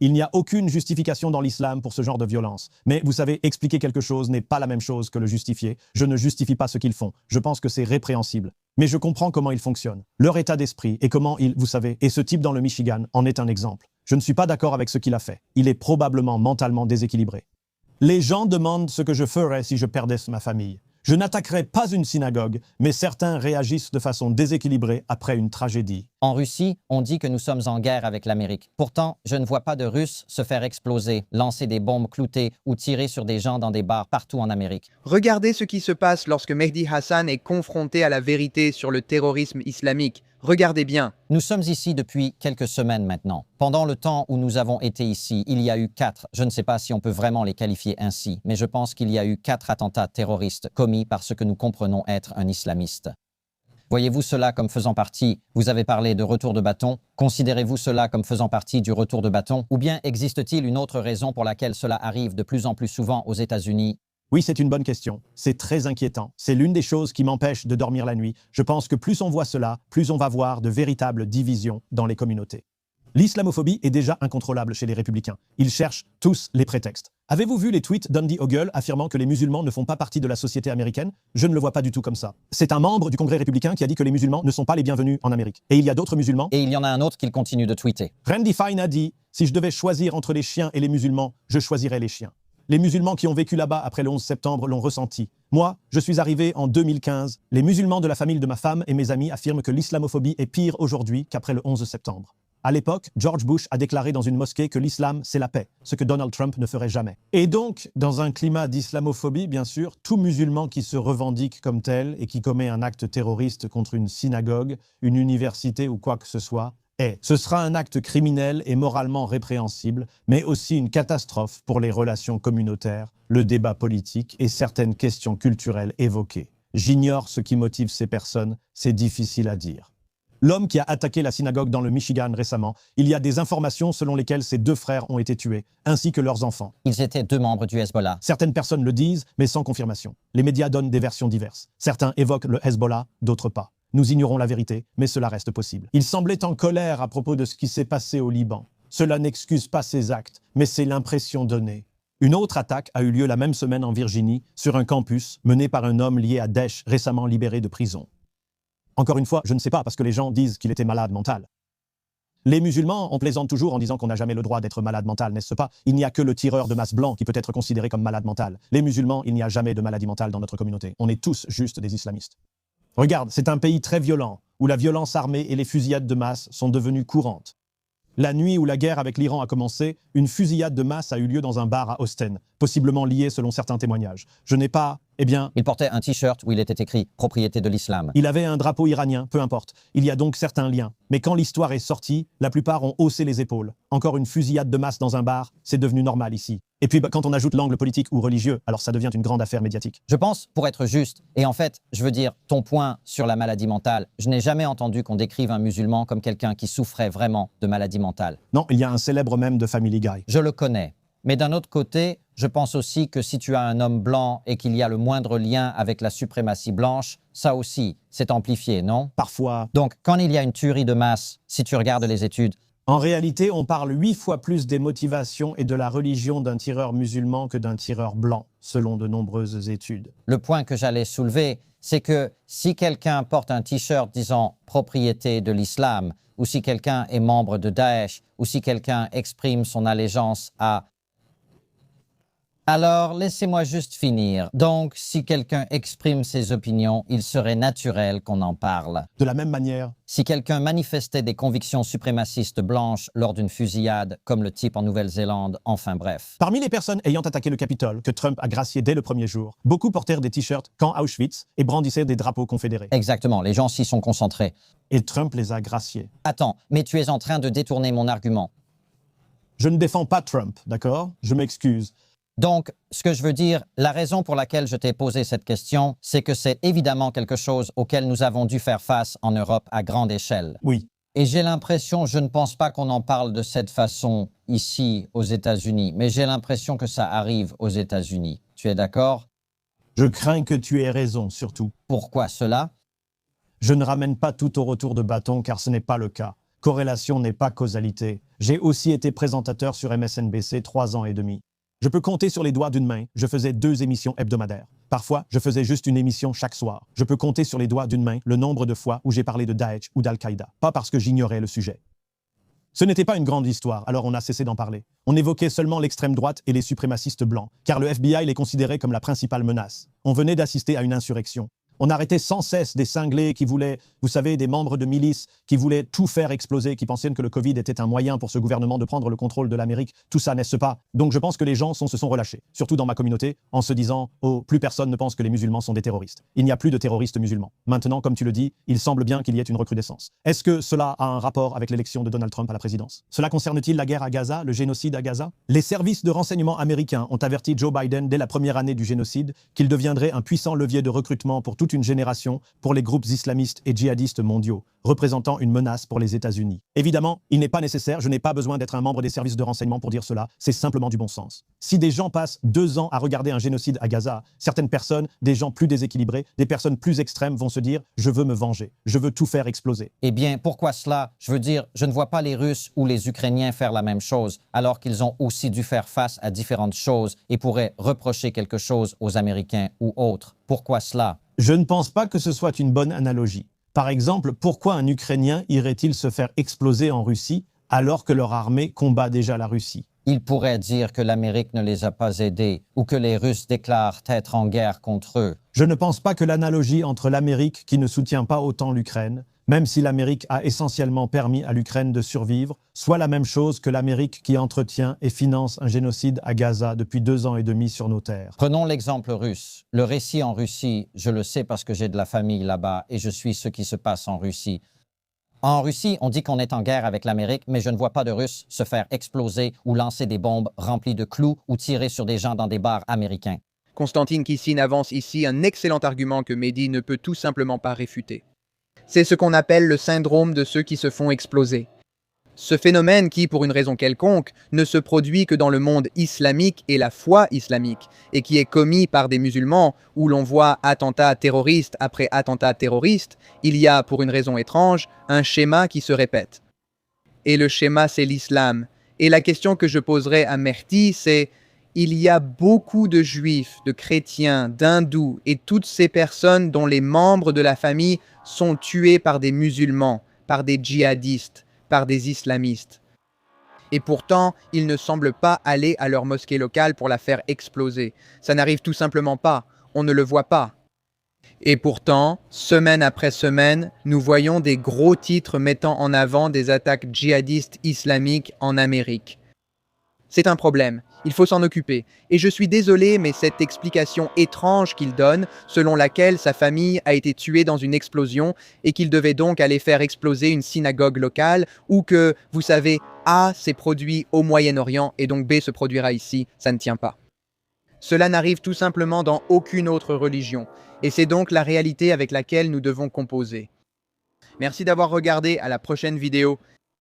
Il n'y a aucune justification dans l'islam pour ce genre de violence. Mais vous savez, expliquer quelque chose n'est pas la même chose que le justifier. Je ne justifie pas ce qu'ils font. Je pense que c'est répréhensible. Mais je comprends comment ils fonctionnent. Leur état d'esprit et comment ils, vous savez, et ce type dans le Michigan en est un exemple. Je ne suis pas d'accord avec ce qu'il a fait. Il est probablement mentalement déséquilibré. Les gens demandent ce que je ferais si je perdais ma famille. Je n'attaquerai pas une synagogue, mais certains réagissent de façon déséquilibrée après une tragédie. En Russie, on dit que nous sommes en guerre avec l'Amérique. Pourtant, je ne vois pas de Russes se faire exploser, lancer des bombes cloutées ou tirer sur des gens dans des bars partout en Amérique. Regardez ce qui se passe lorsque Mehdi Hassan est confronté à la vérité sur le terrorisme islamique. Regardez bien. Nous sommes ici depuis quelques semaines maintenant. Pendant le temps où nous avons été ici, il y a eu 4, je ne sais pas si on peut vraiment les qualifier ainsi, mais je pense qu'il y a eu 4 attentats terroristes commis par ce que nous comprenons être un islamiste. Voyez-vous cela comme faisant partie, vous avez parlé de retour de bâton, considérez-vous cela comme faisant partie du retour de bâton? Ou bien existe-t-il une autre raison pour laquelle cela arrive de plus en plus souvent aux États-Unis? Oui, c'est une bonne question. C'est très inquiétant. C'est l'une des choses qui m'empêche de dormir la nuit. Je pense que plus on voit cela, plus on va voir de véritables divisions dans les communautés. L'islamophobie est déjà incontrôlable chez les républicains. Ils cherchent tous les prétextes. Avez-vous vu les tweets d'Andy Ogle affirmant que les musulmans ne font pas partie de la société américaine? Je ne le vois pas du tout comme ça. C'est un membre du Congrès républicain qui a dit que les musulmans ne sont pas les bienvenus en Amérique. Et il y a d'autres musulmans. Et il y en a un autre qu'il continue de tweeter. Randy Fine a dit « Si je devais choisir entre les chiens et les musulmans, je choisirais les chiens ». Les musulmans qui ont vécu là-bas après le 11 septembre l'ont ressenti. Moi, je suis arrivé en 2015. Les musulmans de la famille de ma femme et mes amis affirment que l'islamophobie est pire aujourd'hui qu'après le 11 septembre. À l'époque, George Bush a déclaré dans une mosquée que l'islam, c'est la paix, ce que Donald Trump ne ferait jamais. Et donc, dans un climat d'islamophobie, bien sûr, tout musulman qui se revendique comme tel et qui commet un acte terroriste contre une synagogue, une université ou quoi que ce soit, ce sera un acte criminel et moralement répréhensible, mais aussi une catastrophe pour les relations communautaires, le débat politique et certaines questions culturelles évoquées. J'ignore ce qui motive ces personnes, c'est difficile à dire. L'homme qui a attaqué la synagogue dans le Michigan récemment, il y a des informations selon lesquelles ses 2 frères ont été tués, ainsi que leurs enfants. Ils étaient 2 membres du Hezbollah. Certaines personnes le disent, mais sans confirmation. Les médias donnent des versions diverses. Certains évoquent le Hezbollah, d'autres pas. Nous ignorons la vérité, mais cela reste possible. Il semblait en colère à propos de ce qui s'est passé au Liban. Cela n'excuse pas ses actes, mais c'est l'impression donnée. Une autre attaque a eu lieu la même semaine en Virginie, sur un campus mené par un homme lié à Daesh récemment libéré de prison. Encore une fois, je ne sais pas parce que les gens disent qu'il était malade mental. Les musulmans, on plaisante toujours en disant qu'on n'a jamais le droit d'être malade mental, n'est-ce pas? Il n'y a que le tireur de masse blanc qui peut être considéré comme malade mental. Les musulmans, il n'y a jamais de maladie mentale dans notre communauté. On est tous juste des islamistes. Regarde, c'est un pays très violent, où la violence armée et les fusillades de masse sont devenues courantes. La nuit où la guerre avec l'Iran a commencé, une fusillade de masse a eu lieu dans un bar à Austin, possiblement liée selon certains témoignages. Je n'ai pas... Il portait un t-shirt où il était écrit « Propriété de l'islam ». Il avait un drapeau iranien, peu importe. Il y a donc certains liens. Mais quand l'histoire est sortie, la plupart ont haussé les épaules. Encore une fusillade de masse dans un bar, c'est devenu normal ici. Et puis quand on ajoute l'angle politique ou religieux, alors ça devient une grande affaire médiatique. Je pense, pour être juste, et en fait, je veux dire, ton point sur la maladie mentale, je n'ai jamais entendu qu'on décrive un musulman comme quelqu'un qui souffrait vraiment de maladie mentale. Non, il y a un célèbre mème de Family Guy. Je le connais. Mais d'un autre côté, je pense aussi que si tu as un homme blanc et qu'il y a le moindre lien avec la suprématie blanche, ça aussi, c'est amplifié, non? Parfois. Donc, quand il y a une tuerie de masse, si tu regardes les études, en réalité, on parle 8 fois plus des motivations et de la religion d'un tireur musulman que d'un tireur blanc, selon de nombreuses études. Le point que j'allais soulever, c'est que si quelqu'un porte un t-shirt disant « propriété de l'islam » ou si quelqu'un est membre de Daesh ou si quelqu'un exprime son allégeance à... Alors, laissez-moi juste finir. Donc, si quelqu'un exprime ses opinions, il serait naturel qu'on en parle. De la même manière, si quelqu'un manifestait des convictions suprémacistes blanches lors d'une fusillade, comme le type en Nouvelle-Zélande, enfin bref. Parmi les personnes ayant attaqué le Capitole, que Trump a gracié dès le premier jour, beaucoup portèrent des t-shirts « Camp Auschwitz » et brandissaient des drapeaux confédérés. Exactement, les gens s'y sont concentrés. Et Trump les a graciés. Attends, mais tu es en train de détourner mon argument. Je ne défends pas Trump, d'accord? Je m'excuse. Donc, ce que je veux dire, la raison pour laquelle je t'ai posé cette question, c'est que c'est évidemment quelque chose auquel nous avons dû faire face en Europe à grande échelle. Oui. Et j'ai l'impression, je ne pense pas qu'on en parle de cette façon ici aux États-Unis, mais j'ai l'impression que ça arrive aux États-Unis. Tu es d'accord? Je crains que tu aies raison, surtout. Pourquoi cela? Je ne ramène pas tout au retour de bâton car ce n'est pas le cas. Corrélation n'est pas causalité. J'ai aussi été présentateur sur MSNBC 3 ans et demi. Je peux compter sur les doigts d'une main, je faisais 2 émissions hebdomadaires. Parfois, je faisais juste une émission chaque soir. Je peux compter sur les doigts d'une main le nombre de fois où j'ai parlé de Daesh ou d'Al-Qaïda. Pas parce que j'ignorais le sujet. Ce n'était pas une grande histoire, alors on a cessé d'en parler. On évoquait seulement l'extrême droite et les suprémacistes blancs, car le FBI les considérait comme la principale menace. On venait d'assister à une insurrection. On arrêtait sans cesse des cinglés qui voulaient, vous savez, des membres de milices qui voulaient tout faire exploser, qui pensaient que le Covid était un moyen pour ce gouvernement de prendre le contrôle de l'Amérique. Tout ça, n'est-ce pas? Donc je pense que les gens se sont relâchés, surtout dans ma communauté, en se disant « Oh, plus personne ne pense que les musulmans sont des terroristes. Il n'y a plus de terroristes musulmans. » Maintenant, comme tu le dis, il semble bien qu'il y ait une recrudescence. Est-ce que cela a un rapport avec l'élection de Donald Trump à la présidence? Cela concerne-t-il la guerre à Gaza, le génocide à Gaza? Les services de renseignement américains ont averti Joe Biden dès la première année du génocide qu'il deviendrait un puissant levier de recrutement pour toute une génération pour les groupes islamistes et djihadistes mondiaux, représentant une menace pour les États-Unis. Évidemment, il n'est pas nécessaire, je n'ai pas besoin d'être un membre des services de renseignement pour dire cela, c'est simplement du bon sens. Si des gens passent 2 ans à regarder un génocide à Gaza, certaines personnes, des gens plus déséquilibrés, des personnes plus extrêmes vont se dire « je veux me venger, je veux tout faire exploser ». Eh bien, pourquoi cela? Je veux dire, je ne vois pas les Russes ou les Ukrainiens faire la même chose, alors qu'ils ont aussi dû faire face à différentes choses et pourraient reprocher quelque chose aux Américains ou autres. Pourquoi cela? Je ne pense pas que ce soit une bonne analogie. Par exemple, pourquoi un Ukrainien irait-il se faire exploser en Russie alors que leur armée combat déjà la Russie? Il pourrait dire que l'Amérique ne les a pas aidés ou que les Russes déclarent être en guerre contre eux. Je ne pense pas que l'analogie entre l'Amérique qui ne soutient pas autant l'Ukraine, même si l'Amérique a essentiellement permis à l'Ukraine de survivre, soit la même chose que l'Amérique qui entretient et finance un génocide à Gaza depuis 2 ans et demi sur nos terres. Prenons l'exemple russe. Le récit en Russie, je le sais parce que j'ai de la famille là-bas et je suis ce qui se passe en Russie. En Russie, on dit qu'on est en guerre avec l'Amérique, mais je ne vois pas de Russes se faire exploser ou lancer des bombes remplies de clous ou tirer sur des gens dans des bars américains. Constantine Kissine avance ici un excellent argument que Mehdi ne peut tout simplement pas réfuter. C'est ce qu'on appelle le syndrome de ceux qui se font exploser. Ce phénomène qui, pour une raison quelconque, ne se produit que dans le monde islamique et la foi islamique, et qui est commis par des musulmans, où l'on voit attentat terroriste après attentat terroriste, il y a, pour une raison étrange, un schéma qui se répète. Et le schéma, c'est l'islam. Et la question que je poserai à Mehdi, c'est: il y a beaucoup de juifs, de chrétiens, d'hindous, et toutes ces personnes dont les membres de la famille sont tués par des musulmans, par des djihadistes, par des islamistes. Et pourtant, ils ne semblent pas aller à leur mosquée locale pour la faire exploser. Ça n'arrive tout simplement pas, on ne le voit pas. Et pourtant, semaine après semaine, nous voyons des gros titres mettant en avant des attaques djihadistes islamiques en Amérique. C'est un problème, il faut s'en occuper. Et je suis désolé, mais cette explication étrange qu'il donne, selon laquelle sa famille a été tuée dans une explosion et qu'il devait donc aller faire exploser une synagogue locale, ou que, vous savez, A s'est produit au Moyen-Orient et donc B se produira ici, ça ne tient pas. Cela n'arrive tout simplement dans aucune autre religion, et c'est donc la réalité avec laquelle nous devons composer. Merci d'avoir regardé, à la prochaine vidéo.